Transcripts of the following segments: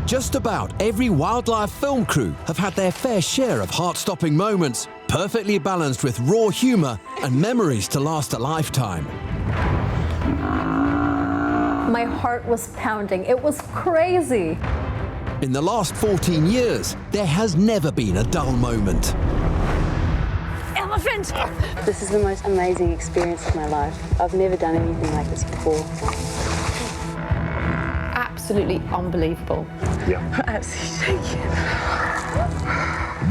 Just about every wildlife film crew have had their fair share of heart-stopping moments, perfectly balanced with raw humour and memories to last a lifetime. My heart was pounding. It was crazy. In the last 14 years, there has never been a dull moment. Elephant! This is the most amazing experience of my life. I've never done anything like this before. Absolutely unbelievable. Yeah. Absolutely, thank you.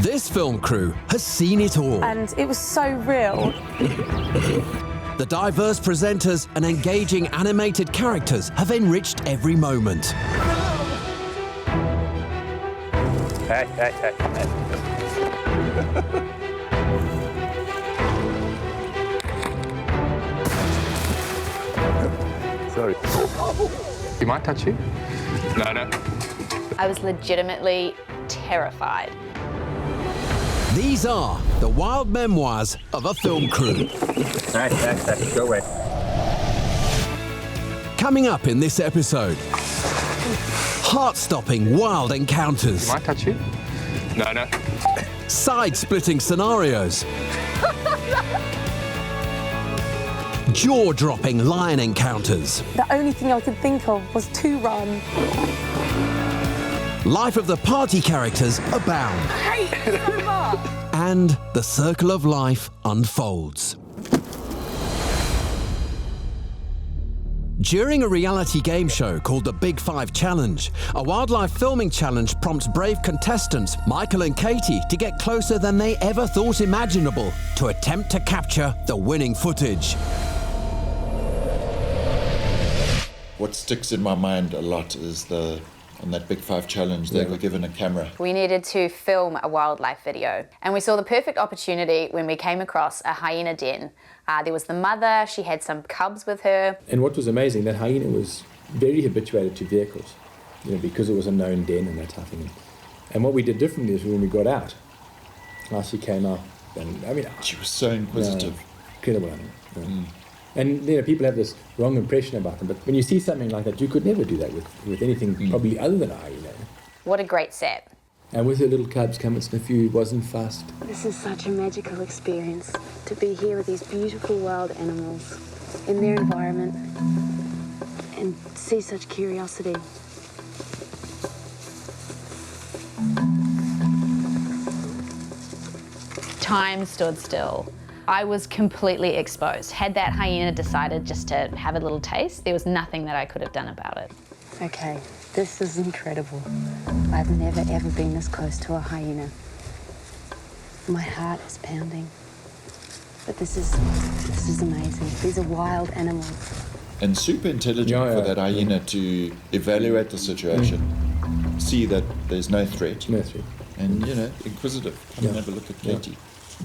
This film crew has seen it all. And it was so real. The diverse presenters and engaging animated characters have enriched every moment. Hey. Sorry. You might touch you? No. I was legitimately terrified. These are the wild memoirs of a film crew. Hey, go away. Coming up in this episode, heart-stopping wild encounters. You might touch you? No. Side-splitting scenarios. Jaw-dropping lion encounters. The only thing I could think of was to run. Life of the party characters abound. And the circle of life unfolds. During a reality game show called the Big 5 Challenge, a wildlife filming challenge prompts brave contestants Michael and Katy to get closer than they ever thought imaginable to attempt to capture the winning footage. What sticks in my mind a lot is on that Big 5 Challenge, they were given a camera. We needed to film a wildlife video, and we saw the perfect opportunity when we came across a hyena den. There was the mother, she had some cubs with her. And what was amazing, that hyena was very habituated to vehicles, because it was a known den and that type of thing. And what we did differently is when we got out, she came out, and she was so inquisitive. Incredible animal. And people have this wrong impression about them, but when you see something like that, you could never do that with anything probably other than a hyena. What a great set. And with her little cubs come and sniff you, it wasn't fast. This is such a magical experience, to be here with these beautiful wild animals in their environment and see such curiosity. Time stood still. I was completely exposed. Had that hyena decided just to have a little taste, there was nothing that I could have done about it. Okay, this is incredible. I've never ever been this close to a hyena. My heart is pounding. But this is amazing. These are wild animals. And super intelligent for that hyena to evaluate the situation, see that there's no threat. And, inquisitive. Come and have a look at Katy.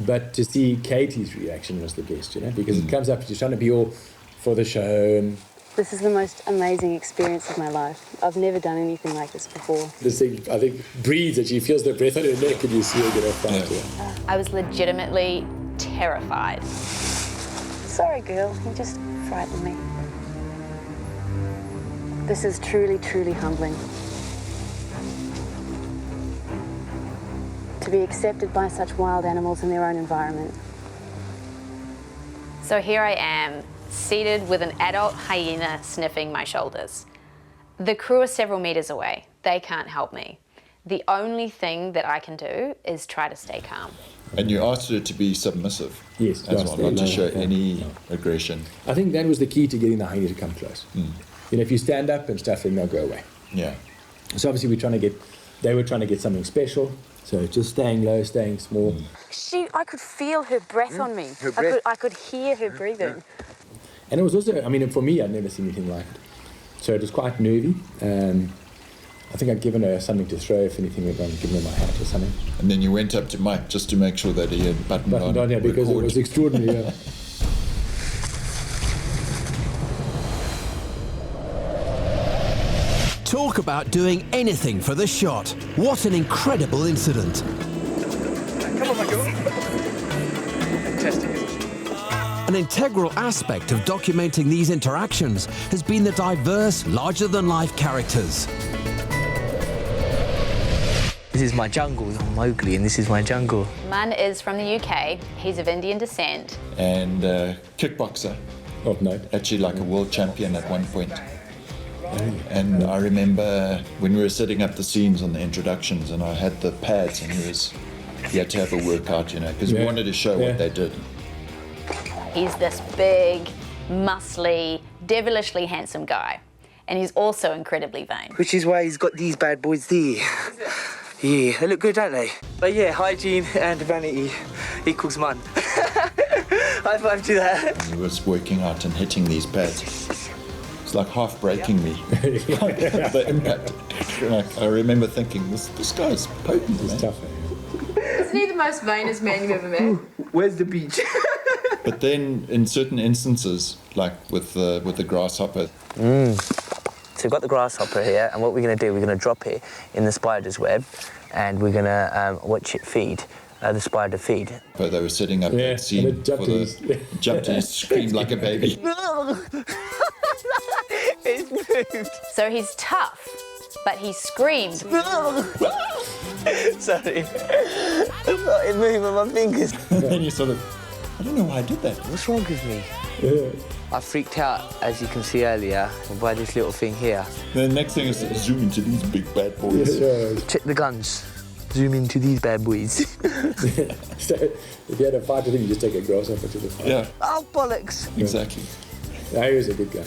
But to see Katy's reaction was the best, because it comes up, she's trying to be all for the show. And this is the most amazing experience of my life. I've never done anything like this before. This thing, I think, breathes and she feels the breath on her neck and you see her get off fight. I was legitimately terrified. Sorry, girl, you just frightened me. This is truly, truly humbling. To be accepted by such wild animals in their own environment. So here I am, seated with an adult hyena sniffing my shoulders. The crew are several meters away. They can't help me. The only thing that I can do is try to stay calm. And you asked her to be submissive. Yes, as well, not to show any aggression. I think that was the key to getting the hyena to come close. If you stand up and stuff, then they'll go away. Yeah. So obviously they were trying to get something special. So just staying low, staying small. I could feel her breath on me. I could hear her breathing. And it was also, for me, I'd never seen anything like it. So it was quite nervy. I think I'd given her something to throw, if anything, I'd given her my hat or something. And then you went up to Mike just to make sure that he had buttoned on. Yeah, because it was extraordinary. Talk about doing anything for the shot. What an incredible incident. Come on, Michael. Testing it. An integral aspect of documenting these interactions has been the diverse, larger-than-life characters. This is my jungle. I'm Mowgli, and this is my jungle. Mun is from the UK. He's of Indian descent. And kickboxer. Of note. Actually like a world champion at one point. And I remember when we were setting up the scenes on the introductions and I had the pads and he had to have a workout, you know, because we wanted to show what they did. He's this big, muscly, devilishly handsome guy. And he's also incredibly vain. Which is why he's got these bad boys there. Yeah, they look good, don't they? But yeah, hygiene and vanity equals Mun. High five to that. He was working out and hitting these pads. It's like half breaking me. The impact. Like, I remember thinking, this guy's potent, man. Tough. Isn't he the most vainest man you've ever met? Where's the beach? But then, in certain instances, like with the grasshopper. So we've got the grasshopper here, and what we're going to do, we're going to drop it in the spider's web, and we're going to watch it feed, the spider feed. But they were setting up that scene and it jumped in, screamed like a baby. It's moved. So he's tough, but he screams. Sorry. It moved with my fingers. And then you sort of, I don't know why I did that. What's wrong with me? I freaked out, as you can see earlier, by this little thing here. The next thing is to zoom into these big bad boys. Check the guns. Zoom into these bad boys. So if you had a fight with him, you just take a grasshopper to the fight. Yeah. Oh, bollocks. Exactly. Yeah, he was a good guy.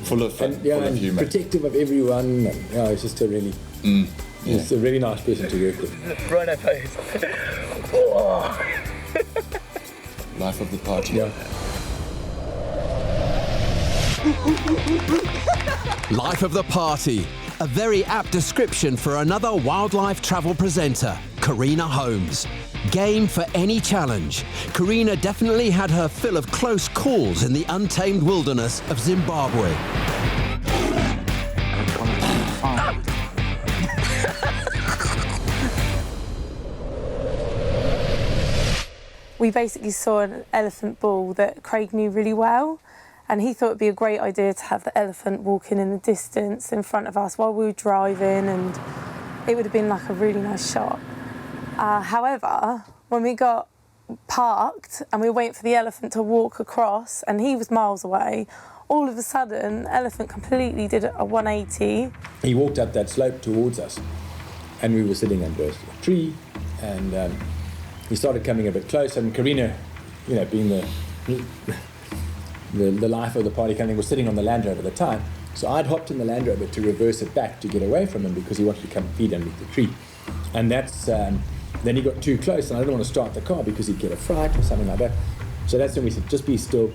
Full of fun, And, yeah, full of and humour. protective of everyone. And, yeah, he's just a really, he's a really nice person to work with. Rhino pose. Life of the party. Yeah. Life of the party. A very apt description for another wildlife travel presenter, Karina Holmes. Game for any challenge, Karina definitely had her fill of close calls in the untamed wilderness of Zimbabwe. We basically saw an elephant bull that Craig knew really well, and he thought it'd be a great idea to have the elephant walking in the distance in front of us while we were driving, and it would have been like a really nice shot. However, when we got parked and we were waiting for the elephant to walk across, and he was miles away, all of a sudden, the elephant completely did a 180. He walked up that slope towards us, and we were sitting under a tree, and he started coming a bit close, and Karina, you know, being the life of the party kind of was sitting on the Land Rover at the time. So I'd hopped in the Land Rover to reverse it back to get away from him because he wanted to come feed underneath the tree. And that's, then he got too close and I didn't want to start the car because he'd get a fright or something like that. So that's when we said, just be still.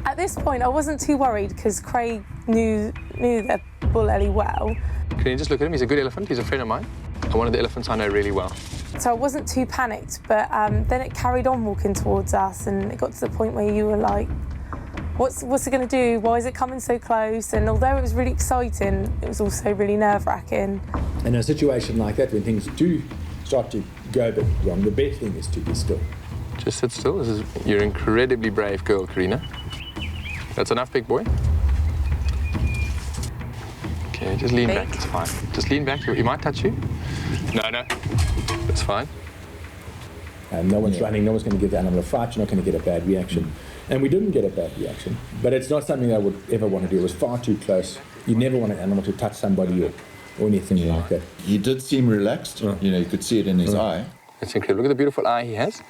At this point, I wasn't too worried because Craig knew the bull ellie well. Can you just look at him? He's a good elephant. He's a friend of mine. And one of the elephants I know really well. So I wasn't too panicked, but then it carried on walking towards us, and it got to the point where you were like, what's it going to do? Why is it coming so close? And although it was really exciting, it was also really nerve-wracking. In a situation like that, when things do start to go a bit wrong, the best thing is to be still. Just sit still. You're an incredibly brave girl, Karina. That's enough, big boy. Okay, just lean back. It's fine. Just lean back. He might touch you. No. That's fine. And no one's running, no one's going to give the animal a fright, you're not going to get a bad reaction. And we didn't get a bad reaction, but it's not something I would ever want to do. It was far too close. You never want an animal to touch somebody or anything like that. He did seem relaxed. You know, you could see it in his eye. It's incredible. Look at the beautiful eye he has.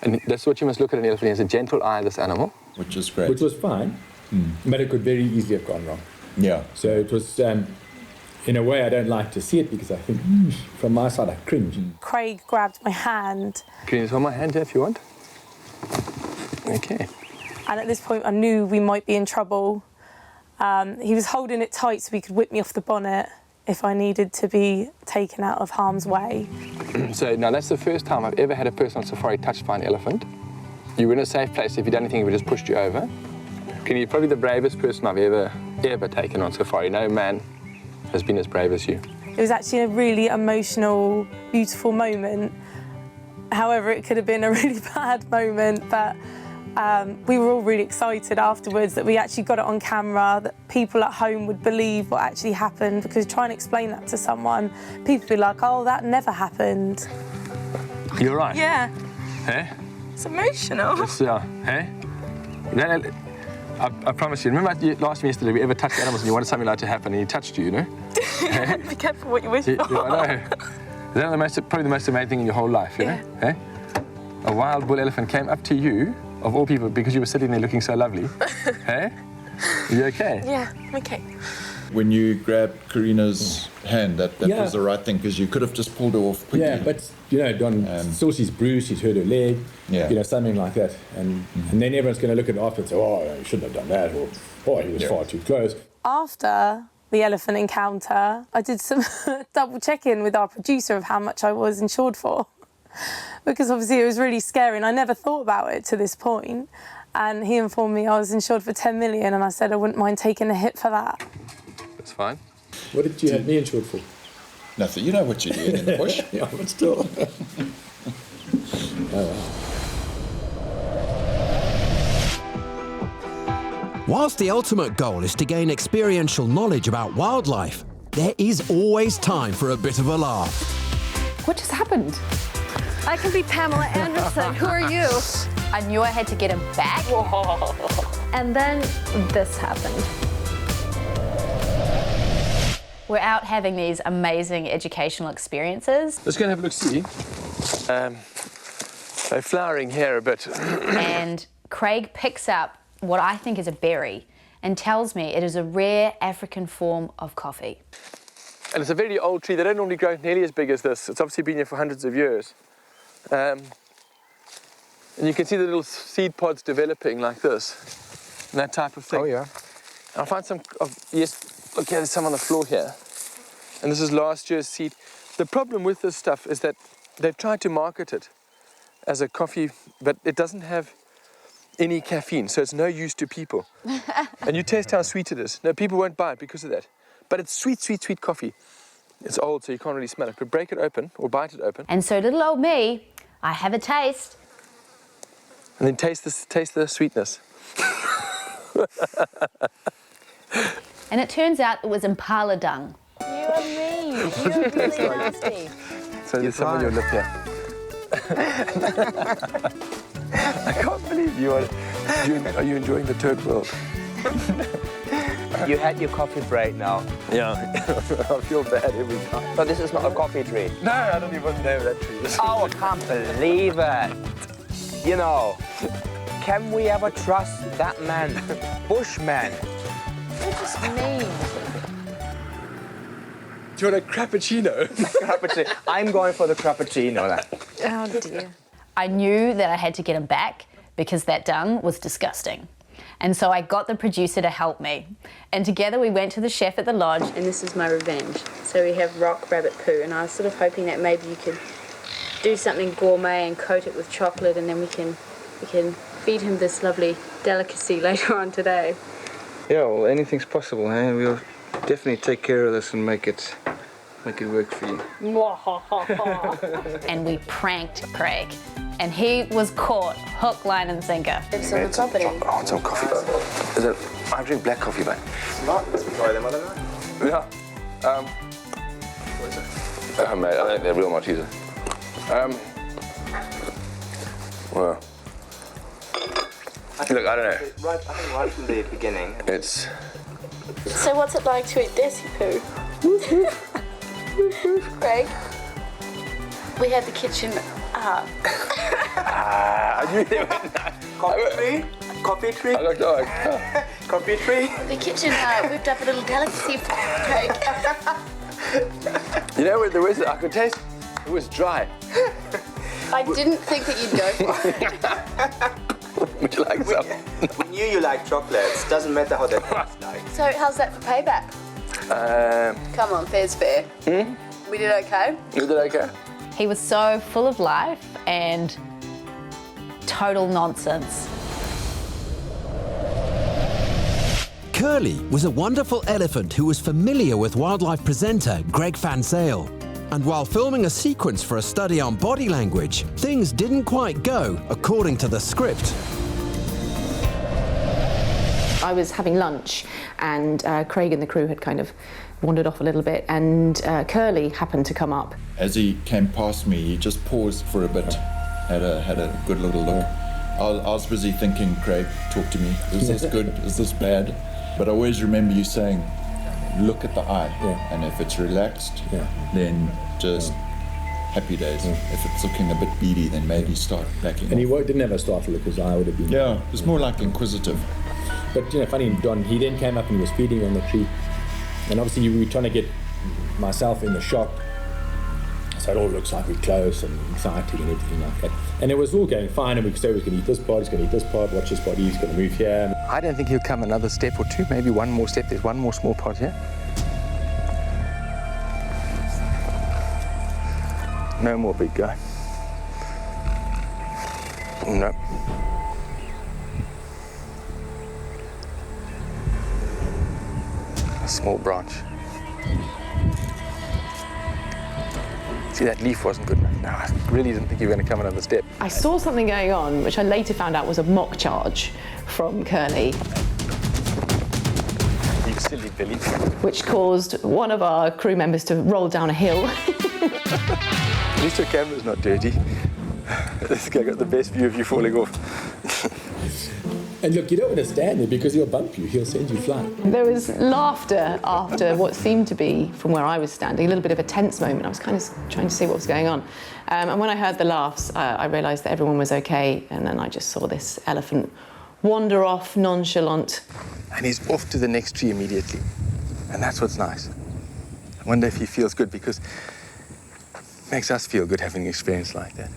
And that's what you must look at an elephant. He has a gentle eye, this animal. Which is great. Which was fine, but it could very easily have gone wrong. Yeah. So it was, in a way, I don't like to see it because I think, from my side, I cringe. Craig grabbed my hand. Can you just hold my hand here if you want? Okay. And at this point, I knew we might be in trouble. He was holding it tight so he could whip me off the bonnet if I needed to be taken out of harm's way. So now that's the first time I've ever had a person on safari touched by an elephant. You were in a safe place. If you'd done anything, it would just pushed you over. You're probably the bravest person I've ever taken on safari. No man has been as brave as you. It was actually a really emotional, beautiful moment. However, it could have been a really bad moment, but We were all really excited afterwards that we actually got it on camera, that people at home would believe what actually happened, because trying to explain that to someone, people would be like, oh, that never happened. You're right. Yeah. Hey? It's emotional. It's, hey? I promise you, remember you asked me yesterday, we ever touched animals and you wanted something like to happen and he touched you, you know? Be careful what you wish for. Yeah, I know. Is that probably the most amazing thing in your whole life, you know? Hey? A wild bull elephant came up to you, of all people, because you were sitting there looking so lovely. Hey? You okay? Yeah, I'm okay. When you grabbed Karina's hand, that was the right thing, because you could have just pulled her off quickly. Yeah, but, you know, Don saw she's bruised, she's hurt her leg, Yeah. you know, something like that. And then everyone's going to look at it after and say, oh, you shouldn't have done that, or, oh, he was far too close. After the elephant encounter, I did some double check-in with our producer of how much I was insured for. Because obviously it was really scary and I never thought about it to this point. And he informed me I was insured for 10 million and I said I wouldn't mind taking a hit for that. That's fine. What did you have me insured for? Nothing. You know what you're doing in the bush. Yeah, but still. Whilst the ultimate goal is to gain experiential knowledge about wildlife, there is always time for a bit of a laugh. What just happened? I can be Pamela Anderson. Who are you? I knew I had to get him back. And then this happened. We're out having these amazing educational experiences. Let's go and have a look, see. They're flowering here a bit. And Craig picks up what I think is a berry and tells me it is a rare African form of coffee. And it's a very old tree. They don't normally grow nearly as big as this. It's obviously been here for hundreds of years. And you can see the little seed pods developing like this, and that type of thing. Oh, yeah. And I find some, yes, look here, there's some on the floor here. And this is last year's seed. The problem with this stuff is that they've tried to market it as a coffee, but it doesn't have any caffeine, so it's no use to people. And you taste how sweet it is. No, people won't buy it because of that. But it's sweet, sweet, sweet coffee. It's old, so you can't really smell it, but break it open or bite it open. And so little old me, I have a taste. And then taste the sweetness. And it turns out it was impala dung. You and me. You're really nasty. So there's some on your lip here. I can't believe you are you enjoying the Turd world? You had your coffee break now. Yeah, I feel bad every time. So this is not a coffee tree? No, I don't even want the name of that tree. Oh, I can't believe it. You know, can we ever trust that man? Bushman. You're just mean. Do you want a crappuccino? Cappuccino. I'm going for the cappuccino then. Oh dear. I knew that I had to get him back because that dung was disgusting. And so I got the producer to help me. And together we went to the chef at the lodge. And this is my revenge. So we have rock rabbit poo, and I was sort of hoping that maybe you could do something gourmet and coat it with chocolate, and then we can feed him this lovely delicacy later on today. Yeah, well, anything's possible, eh? We'll definitely take care of this and make it work for you. And we pranked Craig. And he was caught hook, line and sinker. It's on the property. I want some coffee, but I drink black coffee, but It's not. Let's try them, I don't know. yeah. What is it? Mate, I think they're real Malteser. Well, look, I don't know. I think right from the beginning. It's. So what's it like to eat desi poo? Craig, we had the kitchen. I knew they went that. Coffee tree? I looked like. Coffee tree? The kitchen whipped up a little delicacy for Craig. You know what there was? I could taste. It was dry. I didn't think that you'd go for it. Would you like some? We knew you like chocolates. Doesn't matter how that tastes like. So how's that for payback? Come on, fair's fair. We did okay? You did okay? He was so full of life and total nonsense. Curly was a wonderful elephant who was familiar with wildlife presenter Greg Van Sale. And while filming a sequence for a study on body language, things didn't quite go according to the script. I was having lunch, and Craig and the crew had kind of wandered off a little bit, and Curly happened to come up. As he came past me, he just paused for a bit, had a good little look. I was busy thinking, Craig, talk to me. Is this good? Is this bad? But I always remember you saying, look at the eye, and if it's relaxed, then just happy days. If it's looking a bit beady, then maybe start backing And off. he didn't have a startle look, his eye would have been... Yeah, it was more like inquisitive. But, you know, funny, Don, he then came up and he was feeding on the tree. And obviously we were trying to get myself in the shot, so it all looks like we're close and exciting and everything like that. And it was all going fine, and we could say, we're going to eat this part, he's going to eat this part, watch his body, he's going to move here. I don't think he'll come another step or two, maybe one more step. There's one more small part here. No more, big guy. No. A small branch. See, that leaf wasn't good enough. No, I really didn't think you were going to come another step. I saw something going on, which I later found out was a mock charge from Curly, You silly Billy. which caused one of our crew members to roll down a hill. At least your camera's not dirty. This guy got the best view of you falling off. And look, you don't want to stand there because he'll bump you, he'll send you flying. There was laughter after what seemed to be, from where I was standing, a little bit of a tense moment. I was kind of trying to see what was going on. And when I heard the laughs, I realised that everyone was okay, and then I just saw this elephant wander off, nonchalant. And he's off to the next tree immediately. And that's what's nice. I wonder if he feels good, because it makes us feel good having an experience like that.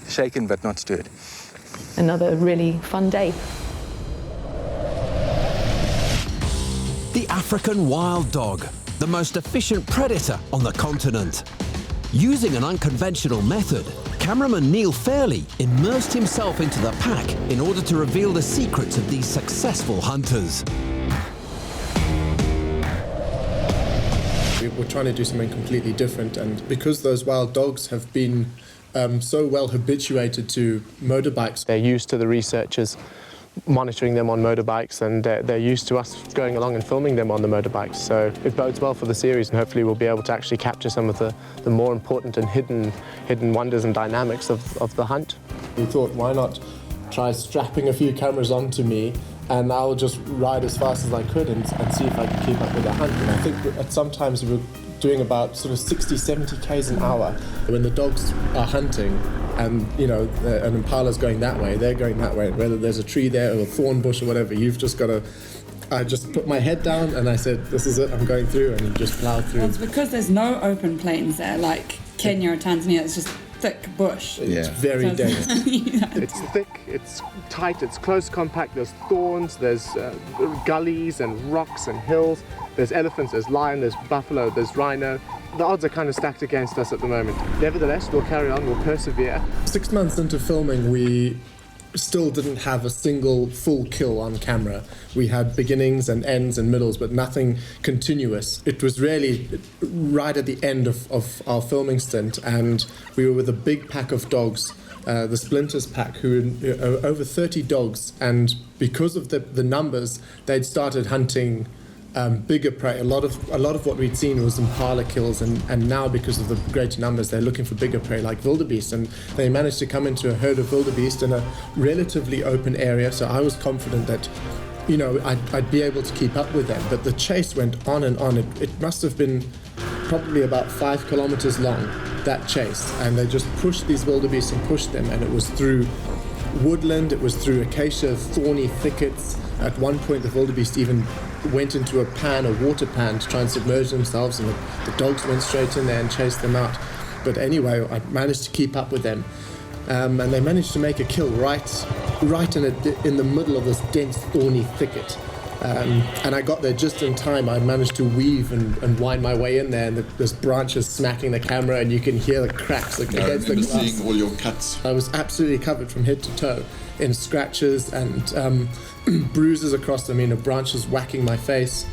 Shaken but not stirred. Another really fun day. The African wild dog, the most efficient predator on the continent. Using an unconventional method, cameraman Neil Fairley immersed himself into the pack in order to reveal the secrets of these successful hunters. We're trying to do something completely different, and because those wild dogs have been so well habituated to motorbikes. They're used to the researchers monitoring them on motorbikes, and they're used to us going along and filming them on the motorbikes. So it bodes well for the series, and hopefully we'll be able to actually capture some of the more important and hidden wonders and dynamics of the hunt. We thought, why not try strapping a few cameras onto me, and I'll just ride as fast as I could and see if I can keep up with the hunt. And I think at sometimes we were doing about sort of 60, 70 k's an hour. When the dogs are hunting and, you know, an impala's going that way, they're going that way, whether there's a tree there or a thorn bush or whatever, you've just got to... I just put my head down and I said, this is it, I'm going through, and just plough through. Well, it's because there's no open plains there, like Kenya or Tanzania. It's just thick bush. It's very dense. It's thick, it's tight, it's close, compact. There's thorns, there's gullies and rocks and hills. There's elephants, there's lion, there's buffalo, there's rhino. The odds are kind of stacked against us at the moment. Nevertheless, we'll carry on, we'll persevere. 6 months into filming, we still didn't have a single full kill on camera. We had beginnings and ends and middles, but nothing continuous. It was really right at the end of our filming stint, and we were with a big pack of dogs, the Splinters pack, who were over 30 dogs, and because of the numbers, they'd started hunting bigger prey. A lot of what we'd seen was impala kills, and now because of the greater numbers, they're looking for bigger prey like wildebeest, and they managed to come into a herd of wildebeest in a relatively open area. So I was confident that, you know, I'd be able to keep up with them. But the chase went on and on. It must have been probably about 5 kilometers long, that chase, and they just pushed these wildebeest and pushed them, and it was through woodland, it was through acacia, thorny thickets. At one point, the wildebeest even went into a water pan, to try and submerge themselves, and the dogs went straight in there and chased them out. But anyway, I managed to keep up with them, and they managed to make a kill right in the middle of this dense, thorny thicket. And I got there just in time. I managed to weave and wind my way in there, and there's branches smacking the camera, and you can hear the cracks against the glass. Seeing all your cuts. I was absolutely covered from head to toe in scratches and bruises across them, you know, branches whacking my face.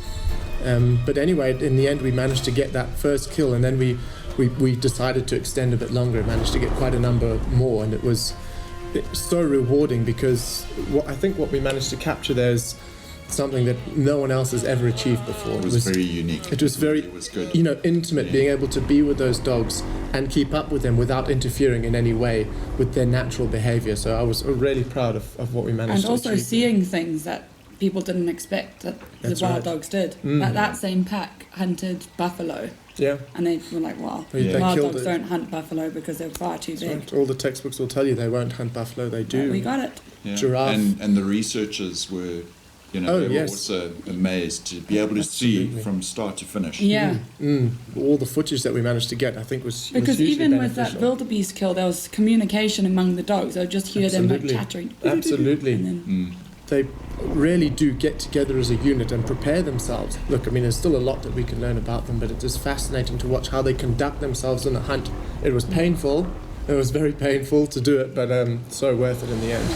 But anyway, in the end, we managed to get that first kill, and then we decided to extend a bit longer and managed to get quite a number more, and it was it's so rewarding because I think what we managed to capture there is something that no one else has ever achieved before. It was very unique. It was very, good. Intimate, being able to be with those dogs and keep up with them without interfering in any way with their natural behaviour. So I was really proud of what we managed to achieve. And also seeing things that people didn't expect that the wild dogs did. That same pack hunted buffalo. Yeah. And they were like, wow, They wild killed dogs it. don't hunt buffalo because they're far too big. Right. All the textbooks will tell you they won't hunt buffalo. They do. We got it. Yeah. Giraffe. And the researchers were, they were also amazed to be able to see from start to finish. Yeah. All the footage that we managed to get, I think, was Because hugely even with that beneficial. wildebeest kill, there was communication among the dogs. I would just hear them like chattering. Absolutely. And then, They really do get together as a unit and prepare themselves. Look, I mean, there's still a lot that we can learn about them, but it is fascinating to watch how they conduct themselves in a hunt. It was painful. It was very painful to do it, but so worth it in the end.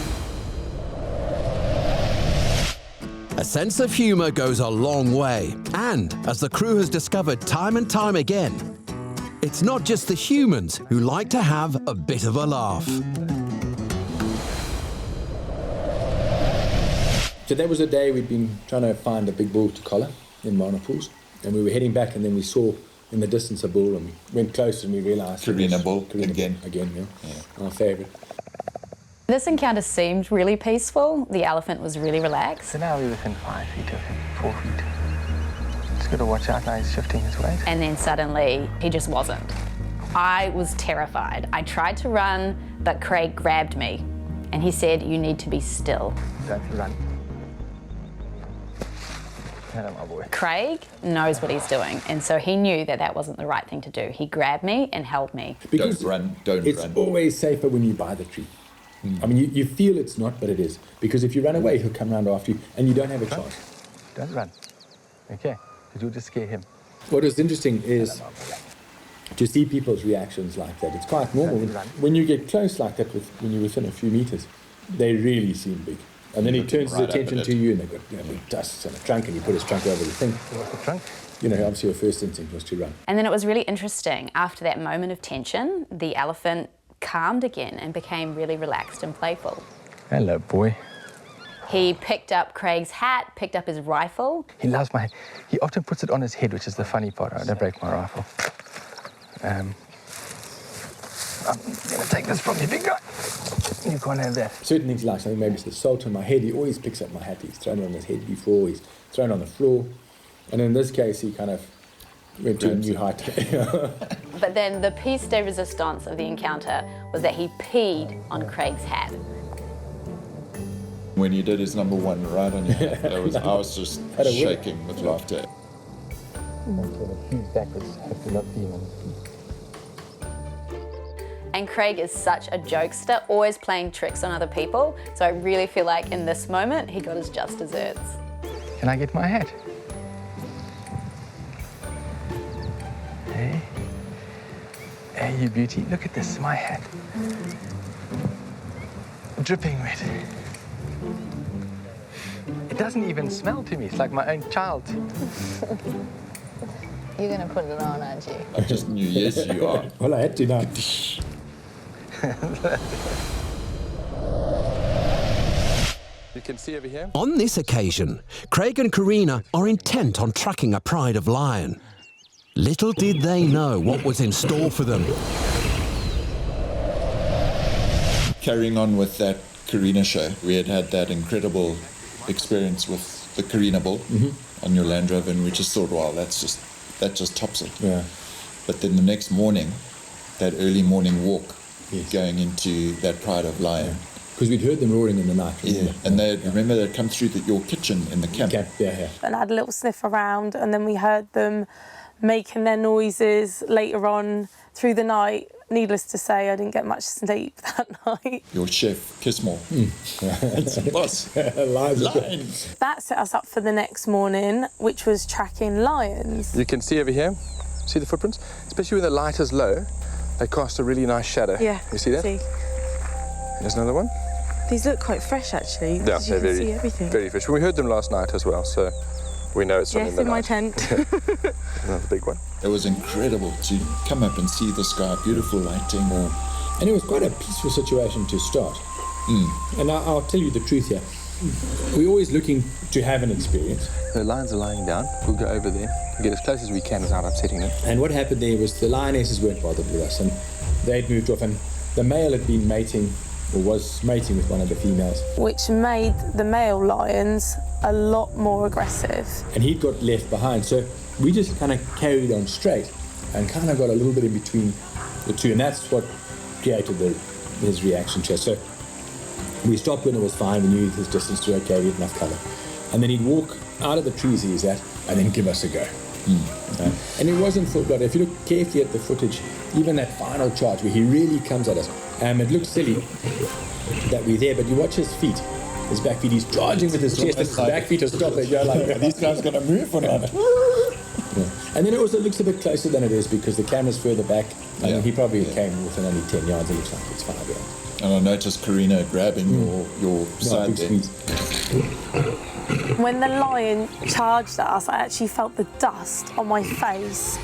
A sense of humour goes a long way. And, as the crew has discovered time and time again, it's not just the humans who like to have a bit of a laugh. So that was a day we'd been trying to find a big bull to collar in Monopools, and we were heading back, and then we saw in the distance a bull, and we went close and we realised Karina bull again, our favourite. This encounter seemed really peaceful. The elephant was really relaxed. So now we're within 5 feet of him, 4 feet. Just got to watch out now, he's shifting his weight. And then suddenly, he just wasn't. I was terrified. I tried to run, but Craig grabbed me, and he said, "You need to be still." Don't run. Hello, my boy. Craig knows what he's doing, and so he knew that that wasn't the right thing to do. He grabbed me and held me. Because don't run. It's always safer when you buy the tree. I mean, you feel it's not, but it is. Because if you run away, he'll come round after you, and you don't have a chance. Don't run. Okay? Because you'll just scare him. What was interesting is to see people's reactions like that. It's quite normal. When you get close like that, when you're within a few metres, they really seem big. And then he turns his attention to you, and they've got big tusks and a trunk, and you put his trunk over the thing. What's the trunk? Obviously your first instinct was to run. And then it was really interesting. After that moment of tension, the elephant calmed again and became really relaxed and playful. Hello, boy. He picked up Craig's hat, picked up his rifle. He loves my... He often puts it on his head, which is the funny part. I don't break my rifle. I'm going to take this from you, big guy. You can't have that. Certain things like something, maybe it's the salt on my head, he always picks up my hat. He's thrown it on his head before, he's thrown it on the floor. And in this case, he kind of went to a new height. But then the piece de resistance of the encounter was that he peed on Craig's hat. When you did his number one right on your head, I was just shaking with laughter. And Craig is such a jokester, always playing tricks on other people. So I really feel like in this moment, he got his just desserts. Can I get my hat? Hey. Hey, you beauty. Look at this, my hat. Dripping wet. It doesn't even smell to me. It's like my own child. You're going to put it on, aren't you? I just knew, yes, you are. Well, I had to now. You can see over here. On this occasion, Craig and Karina are intent on tracking a pride of lion. Little did they know what was in store for them. Carrying on with that Karina show, we had that incredible experience with the Karina bull on your Land Rover, and we just thought, wow, that just tops it. Yeah. But then the next morning, that early morning walk, going into that pride of lion. Because we'd heard them roaring in the night. Yeah, and remember they'd come through your kitchen in the camp. Yeah. And I had a little sniff around, and then we heard them making their noises later on through the night. Needless to say, I didn't get much sleep that night. Your chef, Kissmore. That's the boss. Lions. That set us up for the next morning, which was tracking lions. You can see over here, see the footprints? Especially when the light is low, they cast a really nice shadow. Yeah. You see that? There's another one. These look quite fresh, actually. Yeah, you can see everything. Very fresh. We heard them last night as well, so we know it's not in the Yes, in my night. tent. Another big one. It was incredible to come up and see the sky, beautiful lighting. And it was quite a peaceful situation to start. And I'll tell you the truth here. We're always looking to have an experience. The lions are lying down. We'll go over there, get as close as we can without upsetting them. And what happened there was the lionesses weren't bothered with us, and they'd moved off, and the male had been mating, or was mating with one of the females. Which made the male lions a lot more aggressive. And he'd got left behind, so we just kind of carried on straight and kind of got a little bit in between the two, and that's what created his reaction to us. So we stopped when it was fine, we knew his distance was okay, we had enough cover. And then he'd walk out of the trees he was at and then give us a go. And it wasn't full blood. If you look carefully at the footage, even that final charge where he really comes at us, it looks silly that we're there, but you watch his feet, his back feet, he's charging with his chest, his back feet are stopping. You're like, are these guys going to move or not? And then it also looks a bit closer than it is because the camera's further back. I mean, he probably came within only 10 yards. It looks like it's 5 yards. And I noticed Karina grabbing your side there. When the lion charged at us, I actually felt the dust on my face,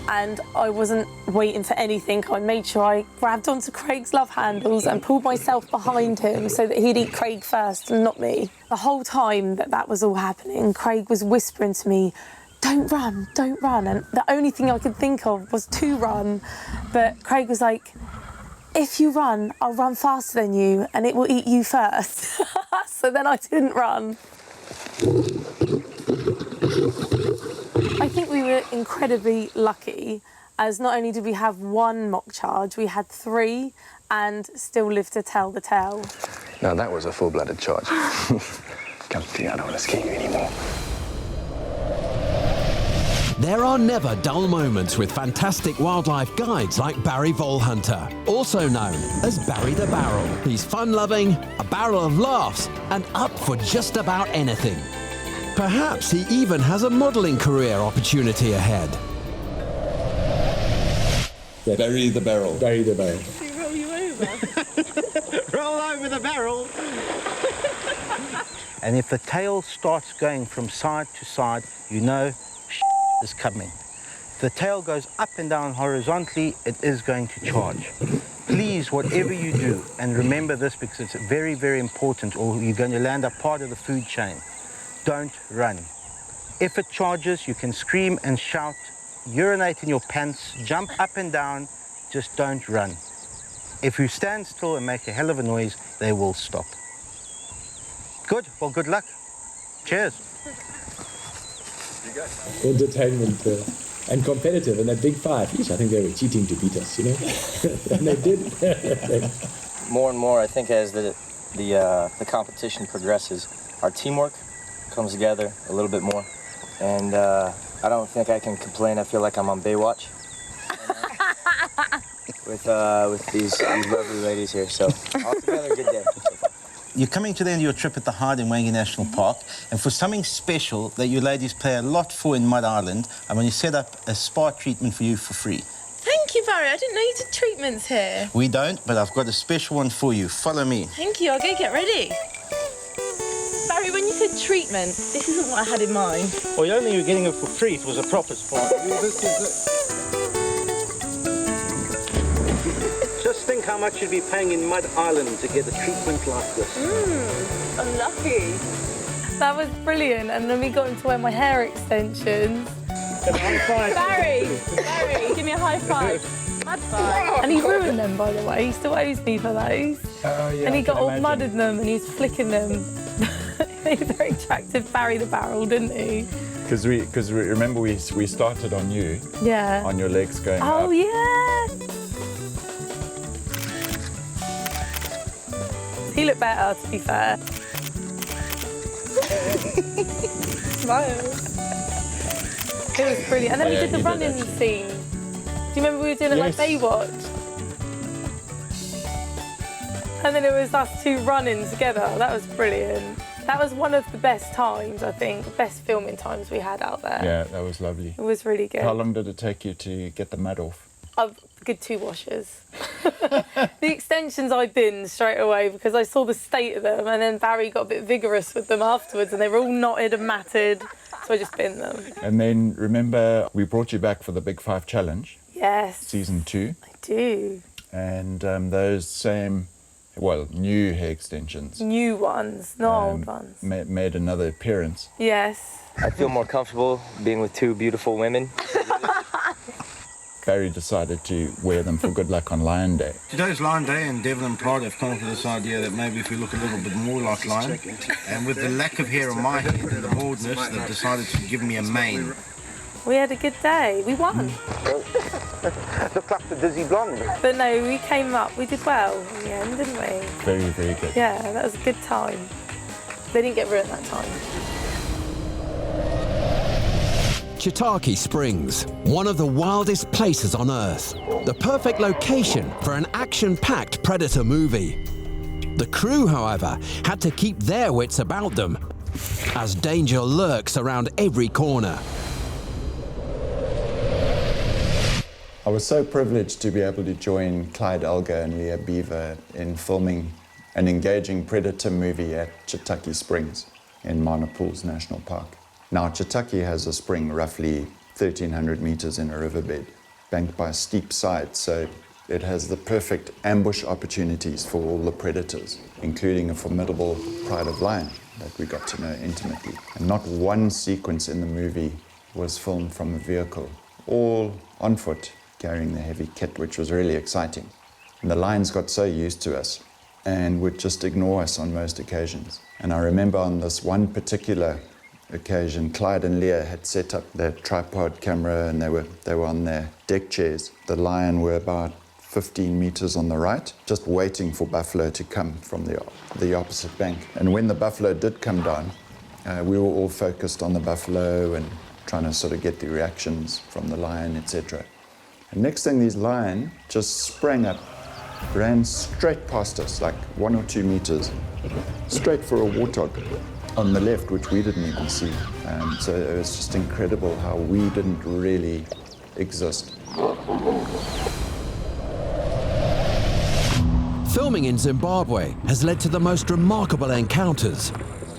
and I wasn't waiting for anything. I made sure I grabbed onto Craig's love handles and pulled myself behind him so that he'd eat Craig first and not me. The whole time that was all happening, Craig was whispering to me, don't run, and the only thing I could think of was to run, but Craig was like, if you run, I'll run faster than you and it will eat you first. So then I didn't run. I think we were incredibly lucky, as not only did we have one mock charge, we had 3 and still lived to tell the tale. Now that was a full-blooded charge. Come to you, I don't want to scare you anymore. There are never dull moments with fantastic wildlife guides like Barry Volhunter, also known as Barry the Barrel. He's fun-loving, a barrel of laughs, and up for just about anything. Perhaps he even has a modelling career opportunity ahead. Barry the Barrel. Barry the Barrel. Roll you over. Roll over the barrel. And if the tail starts going from side to side, you know is coming. If the tail goes up and down horizontally, it is going to charge. Please, whatever you do, and remember this because it's very, very important, or you're going to land up part of the food chain, don't run. If it charges, you can scream and shout, urinate in your pants, jump up and down, just don't run. If you stand still and make a hell of a noise, they will stop. Good, well, good luck. Cheers. Entertainment and competitive, and that big 5 each, I think they were cheating to beat us, you know. And they did. More and more, I think, as the competition progresses, our teamwork comes together a little bit more, and I don't think I can complain. I feel like I'm on Baywatch with these lovely ladies here. So altogether, a good day. You're coming to the end of your trip at the Hyena National Park, and for something special that you ladies pay a lot for in Mud Island, I'm going to set up a spa treatment for you for free. Thank you, Barry. I didn't know you did treatments here. We don't, but I've got a special one for you. Follow me. Thank you. I'll go get ready. Barry, when you said treatment, this isn't what I had in mind. Well, the only thing you're getting it for free was a proper spa. This is it. Just think how much you'd be paying in Mud Island to get a treatment like this. I'm lucky. That was brilliant, and then we got him to wear my hair extensions. High five. Barry, give me a high five. Mud five. And he ruined them, by the way. He still owes me for those. Oh, yeah, and he got all mud in them, and he's flicking them. He made a very attractive Barry the Barrel, didn't he? Because we remember we started on you. Yeah. On your legs going up. Oh, yeah. He looked better, to be fair. Smile. It was brilliant. And then we did the running scene. Do you remember we were doing it like Baywatch? And then it was us 2 running together. That was brilliant. That was one of the best times, I think, best filming times we had out there. Yeah, that was lovely. It was really good. How long did it take you to get the mud off? A good 2 washes. The extensions I binned straight away because I saw the state of them, and then Barry got a bit vigorous with them afterwards, and they were all knotted and matted, so I just binned them. And then, remember, we brought you back for the Big 5 Challenge. Yes. Season 2. I do. And those same well, new hair extensions. New ones, not old ones. Made another appearance. Yes. I feel more comfortable being with two beautiful women. Barry decided to wear them for good luck on Lion Day. Today's Lion Day, and Devon and Pride have come up with this idea that maybe if we look a little bit more like Lion, and with the lack of hair on my head and the baldness, they've decided to give me a mane. We had a good day. We won. Look like the dizzy blonde. But no, we came up. We did well in the end, didn't we? Very, very good. Yeah, that was a good time. They didn't get ruined that time. Chitaki Springs, one of the wildest places on Earth. The perfect location for an action-packed Predator movie. The crew, however, had to keep their wits about them, as danger lurks around every corner. I was so privileged to be able to join Clyde Elgar and Leah Beaver in filming an engaging Predator movie at Chitaki Springs in Mana Pools National Park. Now, Chitaki has a spring roughly 1,300 meters in a riverbed, banked by steep sides, so it has the perfect ambush opportunities for all the predators, including a formidable pride of lion that we got to know intimately. And not one sequence in the movie was filmed from a vehicle, all on foot, carrying the heavy kit, which was really exciting. And the lions got so used to us and would just ignore us on most occasions. And I remember on this one particular occasion, Clyde and Leah had set up their tripod camera and they were on their deck chairs. The lion were about 15 meters on the right, just waiting for buffalo to come from the opposite bank. And when the buffalo did come down, we were all focused on the buffalo and trying to sort of get the reactions from the lion, etc. And next thing, these lion just sprang up, ran straight past us, like 1 or 2 meters, straight for a warthog on the left, which we didn't even see. So it was just incredible how we didn't really exist. Filming in Zimbabwe has led to the most remarkable encounters,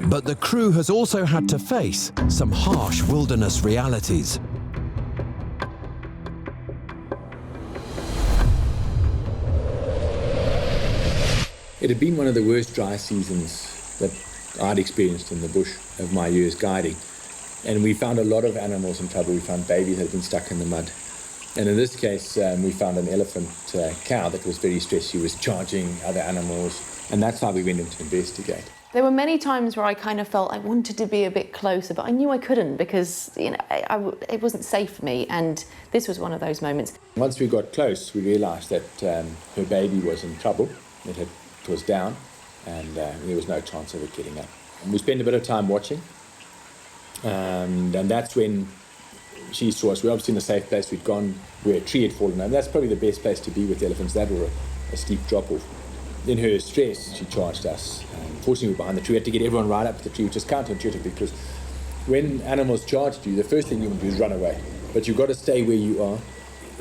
but the crew has also had to face some harsh wilderness realities. It had been one of the worst dry seasons that I'd experienced in the bush of my years guiding. And we found a lot of animals in trouble. We found babies that had been stuck in the mud. And in this case, we found an elephant cow that was very stressed. She was charging other animals. And that's how we went in to investigate. There were many times where I kind of felt I wanted to be a bit closer, but I knew I couldn't because, you know, it wasn't safe for me. And this was one of those moments. Once we got close, we realised that her baby was in trouble. It was down, and there was no chance of it getting up. And we spent a bit of time watching, and that's when she saw us. We were obviously in a safe place. We'd gone where a tree had fallen over. That's probably the best place to be with elephants, that or a steep drop-off. In her stress, she charged us. Fortunately, we were behind the tree. We had to get everyone right up to the tree, which is counterintuitive because when animals charge you, the first thing you want to do is run away. But you've got to stay where you are.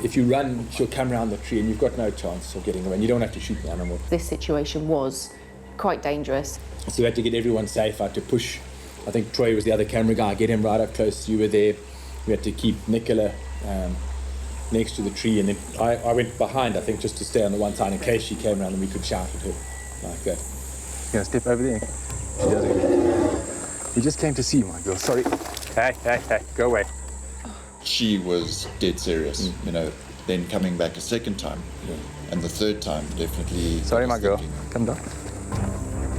If you run, she'll come around the tree and you've got no chance of getting away. And you don't have to shoot the animal. This situation was quite dangerous. So we had to get everyone safe. I had to push, I think Troy was the other camera guy, get him right up close. You were there. We had to keep Nicola next to the tree. And then I went behind, I think, just to stay on the one side in case she came around and we could shout at her like that. You gonna step over there? She does it. We just came to see you, my girl. Sorry. Hey, go away. She was dead serious, you know, then coming back a second time, and the third time, definitely. Sorry, my girl. Come down.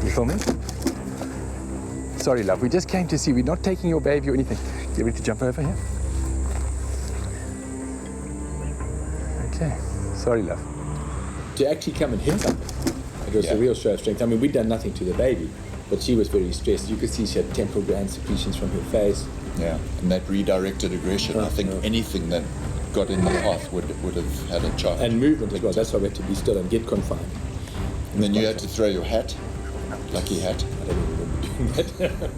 You filming? Sorry, love. We just came to see. We're not taking your baby or anything. Get ready to jump over here. Okay. Sorry, love. To actually come and hit something, it was a real show of strength. I mean, we'd done nothing to the baby, but she was very stressed. You could see she had temporal gland secretions from her face. Yeah, and that redirected aggression. I think anything that got in the path would have had a charge. And movement as well. That's why we had to be still and get confined. And then you had to throw your hat. Lucky hat. I don't even remember doing that.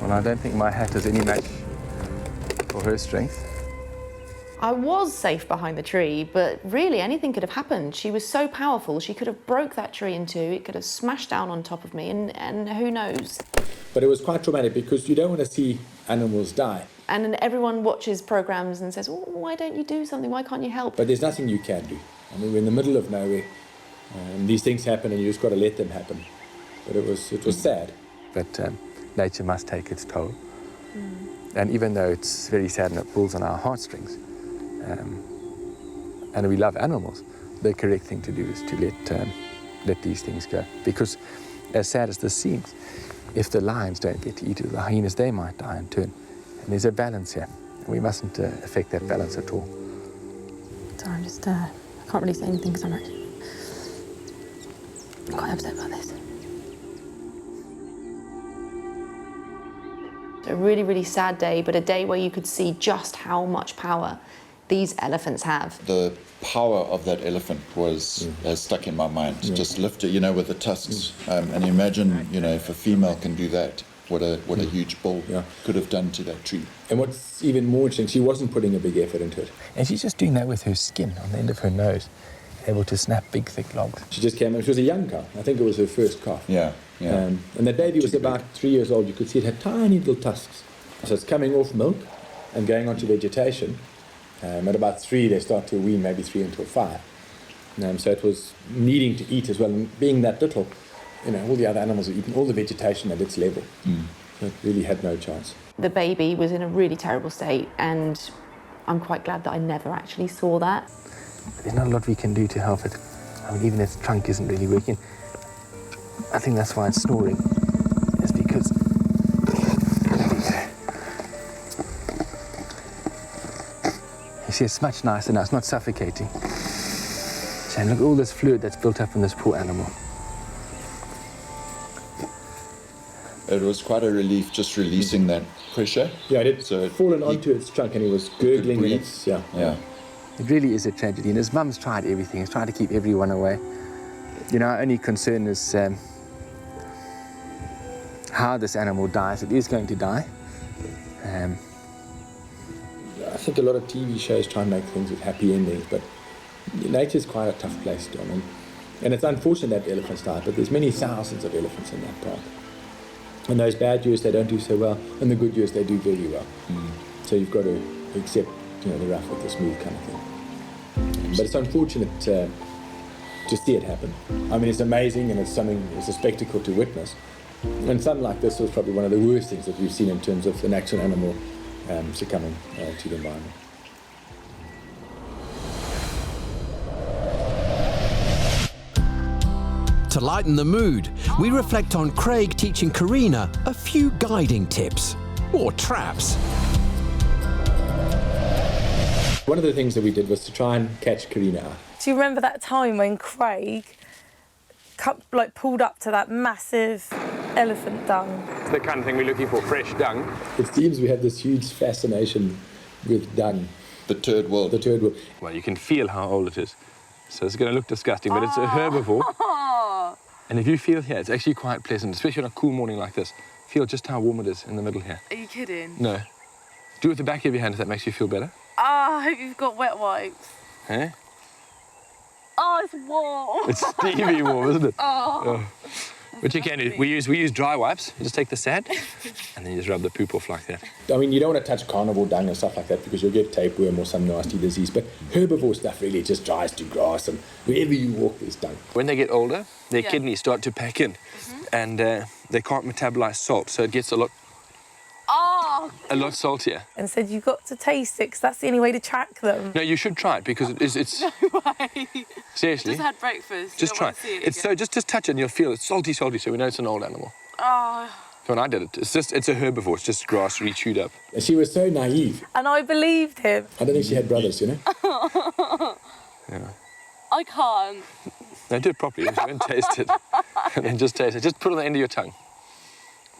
Well, I don't think my hat has any match for her strength. I was safe behind the tree, but really anything could have happened. She was so powerful, she could have broke that tree in two, it could have smashed down on top of me, and who knows. But it was quite traumatic because you don't want to see animals die. And then everyone watches programs and says, oh, why don't you do something? Why can't you help? But there's nothing you can do. I mean, we're in the middle of nowhere. These things happen, and you just got to let them happen. But it was sad. But nature must take its toll. And even though it's very sad and it pulls on our heartstrings, and we love animals, the correct thing to do is to let these things go. Because as sad as this seems, if the lions don't get to eat it, the hyenas, they might die in turn. And there's a balance here. And we mustn't affect that balance at all. So I'm just, I can't really say anything because I'm actually quite upset about this. A really, really sad day, but a day where you could see just how much power these elephants have. The power of that elephant was stuck in my mind. Just lift it, you know, with the tusks. And imagine, you know, if a female can do that, what a huge bull could have done to that tree. And what's even more interesting, she wasn't putting a big effort into it. And she's just doing that with her skin on the end of her nose, able to snap big, thick logs. She just came, she was a young cow. I think it was her first calf. Yeah. And that baby was about 3 years old. You could see it had tiny little tusks. So it's coming off milk and going onto vegetation. At about 3, they start to wean, maybe 3 until 5. So it was needing to eat as well. And being that little, you know, all the other animals are eating all the vegetation at its level. So it really had no chance. The baby was in a really terrible state, and I'm quite glad that I never actually saw that. There's not a lot we can do to help it. I mean, even its trunk isn't really working. I think that's why it's snoring. It's because... You see, it's much nicer now. It's not suffocating. And look at all this fluid that's built up in this poor animal. It was quite a relief just releasing that pressure. Yeah, it had fallen onto its trunk and it was gurgling. And it's, It really is a tragedy. And his mum's tried everything. He's tried to keep everyone away. You know, our only concern is how this animal dies. It is going to die. I think a lot of TV shows try and make things with happy endings, but nature's quite a tough place, John. And it's unfortunate that elephants died, but there's many thousands of elephants in that park. And those bad years, they don't do so well, and the good years, they do very well. So you've got to accept, you know, the rough with the smooth kind of thing. But it's unfortunate to see it happen. I mean, it's amazing, and it's a spectacle to witness. And something like this was probably one of the worst things that we've seen in terms of an actual animal succumbing to the environment. To lighten the mood, we reflect on Craig teaching Karina a few guiding tips, or traps. One of the things that we did was to try and catch Karina out. Do you remember that time when Craig pulled up to that massive elephant dung? It's the kind of thing we're looking for, fresh dung. It seems we have this huge fascination with dung. The turd world. The turd world. Well, you can feel how old it is. So it's going to look disgusting, but it's a herbivore. And if you feel here, it's actually quite pleasant, especially on a cool morning like this. Feel just how warm it is in the middle here. Are you kidding? No. Do it with the back of your hand if that makes you feel better. I hope you've got wet wipes. Eh? Oh, it's warm. It's steamy warm, isn't it? Oh. But you can do. We use dry wipes. You just take the sand and then you just rub the poop off like that. I mean, you don't want to touch carnivore dung and stuff like that because you'll get tapeworm or some nasty disease. But herbivore stuff really just dries to grass, and wherever you walk, there's dung. When they get older, their kidneys start to pack in, and they can't metabolize salt, so it gets a lot saltier. And said you've got to taste it because that's the only way to track them. No, you should try it because it's No way. seriously. Just had breakfast. Just try it. It's so just touch it and you'll feel it's salty, so we know it's an old animal. Oh. When I did it, it's a herbivore. It's just grass re-chewed up. And she was so naive. And I believed him. I don't think she had brothers, you know. Yeah. I can't. No, do it properly. Don't taste it. And then just taste it. Just put it on the end of your tongue.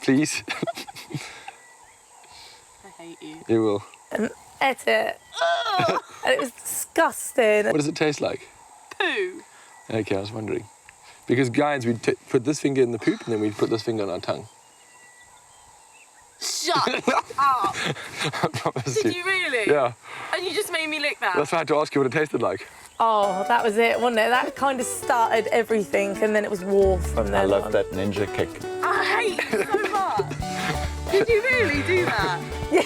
Please. I hate you. You will. And ate it. And it was disgusting. What does it taste like? Poo. Okay, I was wondering. Because guys, we'd put this finger in the poop and then we'd put this finger on our tongue. Shut up. I promise Did you really? Yeah. And you just made me lick that? That's why I had to ask you what it tasted like. Oh, that was it, wasn't it? That kind of started everything, and then it was war from there. I love that ninja kick. I hate it so much. Did you really do that? Yeah,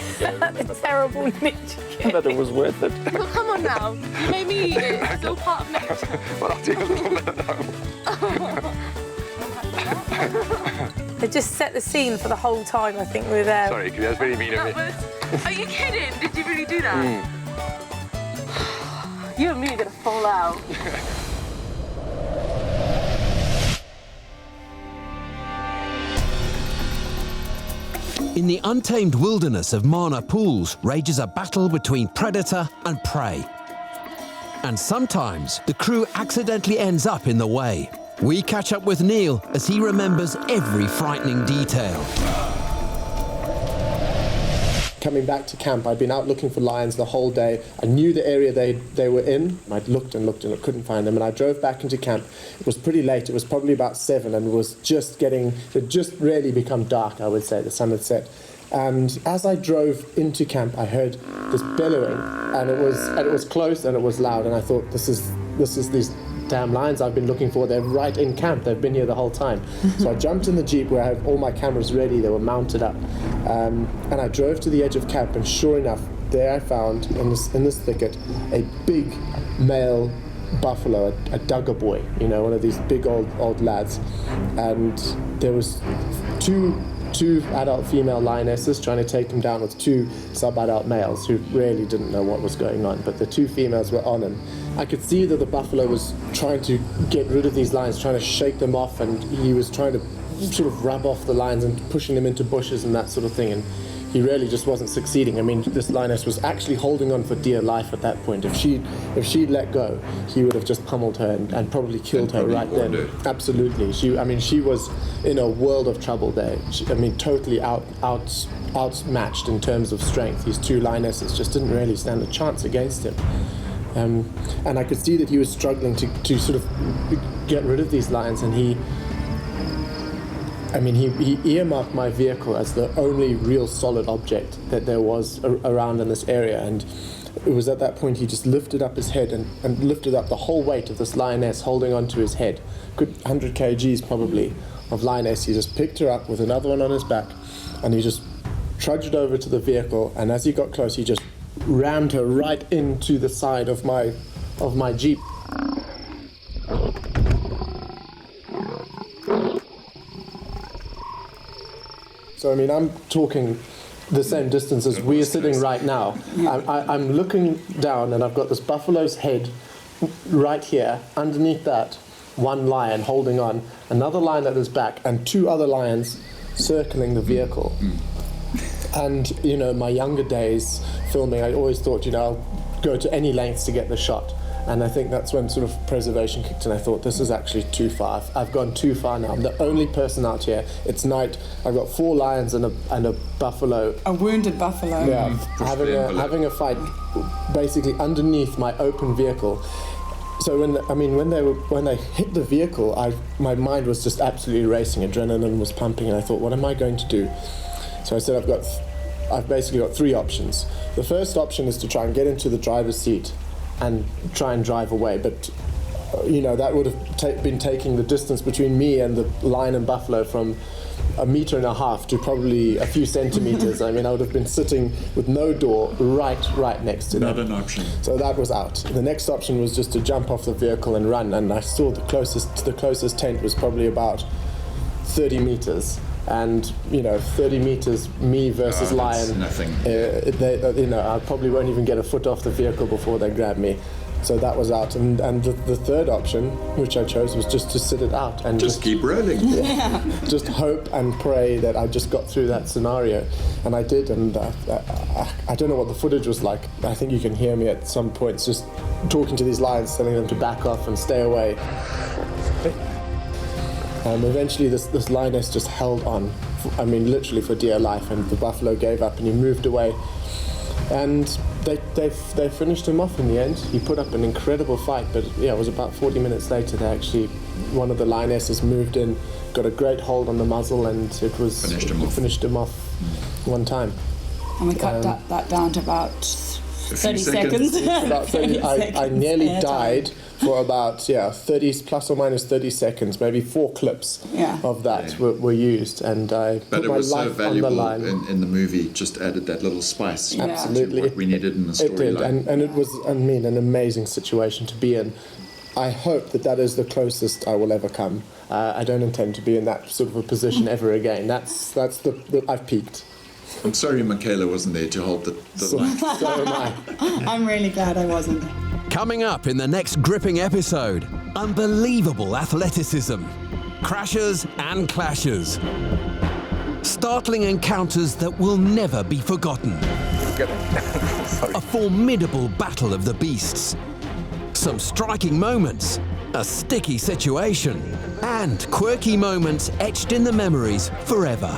a terrible nature. But it was worth it. Well, come on now. You made me eat it. It's still part of nature. Well, I'll do a little bit at home. It just set the scene for the whole time, I think, with Sorry, that's very mean of me. Are you kidding? Did you really do that? You and me are gonna fall out. In the untamed wilderness of Mana Pools rages a battle between predator and prey. And sometimes the crew accidentally ends up in the way. We catch up with Neil as he remembers every frightening detail. Coming back to camp, I'd been out looking for lions the whole day. I knew the area they were in. I'd looked and looked and I couldn't find them. And I drove back into camp. It was pretty late. It was probably about 7 and it was it just really become dark, I would say. The sun had set. And as I drove into camp, I heard this bellowing, and it was close and it was loud. And I thought, this is these damn lions I've been looking for. They're right in camp. They've been here the whole time. So I jumped in the Jeep where I had all my cameras ready. They were mounted up. And I drove to the edge of camp, and sure enough, there I found in this thicket a big male buffalo, a Duggar boy, one of these big old lads. And there was two adult female lionesses trying to take him down with 2 sub-adult males who really didn't know what was going on, but the 2 females were on him. I could see that the buffalo was trying to get rid of these lions, trying to shake them off, and he was trying to sort of rub off the lions and pushing them into bushes and that sort of thing, and he really just wasn't succeeding. I mean, this lioness was actually holding on for dear life at that point. If she'd let go, he would have just pummeled her and probably killed her right then. Absolutely. She was in a world of trouble there. Totally outmatched in terms of strength. These 2 lionesses just didn't really stand a chance against him. And I could see that he was struggling to sort of get rid of these lions, and he earmarked my vehicle as the only real solid object that there was around in this area. And it was at that point he just lifted up his head and lifted up the whole weight of this lioness holding onto his head. Good 100 kgs probably of lioness. He just picked her up with another one on his back, and he just trudged over to the vehicle, and as he got close, he just rammed her right into the side of my Jeep. So I'm talking the same distance as we are sitting right now. I'm looking down, and I've got this buffalo's head right here. Underneath that, 1 lion holding on, another lion at his back, and 2 other lions circling the vehicle. And my younger days filming, I always thought I'll go to any lengths to get the shot. And I think that's when sort of preservation kicked in. I thought, this is actually too far. I've gone too far now. I'm the only person out here. It's night. I've got 4 lions and a buffalo. A wounded buffalo. Yeah, having a fight basically underneath my open vehicle. So when they hit the vehicle, my mind was just absolutely racing. Adrenaline was pumping, and I thought, what am I going to do? So I said, I've basically got 3 options. The first option is to try and get into the driver's seat and try and drive away, but that would have been taking the distance between me and the lion and buffalo from 1.5 meters to probably a few centimeters. I would have been sitting with no door right next to them. Not an option. So that was out. The next option was just to jump off the vehicle and run, and I saw the closest tent was probably about 30 meters. And 30 meters, me versus lion. Nothing. I probably won't even get a foot off the vehicle before they grab me. So that was out. And the third option, which I chose, was just to sit it out and just keep rolling. Yeah, just hope and pray that I just got through that scenario, and I did. And I don't know what the footage was like. I think you can hear me at some points just talking to these lions, telling them to back off and stay away. Eventually this lioness just held on, literally for dear life, and the buffalo gave up and he moved away. And they finished him off in the end. He put up an incredible fight, but it was about 40 minutes later one of the lionesses moved in, got a great hold on the muzzle, and finished him off one time. And we cut that down to about 30 seconds. About 30 I nearly died for about 30 plus or minus 30 seconds. Maybe 4 clips of that were used, and I But put it my was life so valuable on the line. in the movie. Just added that little spice. Absolutely, to what we needed in the It did, storyline. and it was, I mean, an amazing situation to be in. I hope that is the closest I will ever come. I don't intend to be in that sort of a position ever again. That's the I've peaked. I'm sorry Michaela wasn't there to hold the line. So am I. I'm really glad I wasn't. Coming up in the next gripping episode, unbelievable athleticism, crashes and clashes, startling encounters that will never be forgotten, a formidable battle of the beasts, some striking moments, a sticky situation, and quirky moments etched in the memories forever.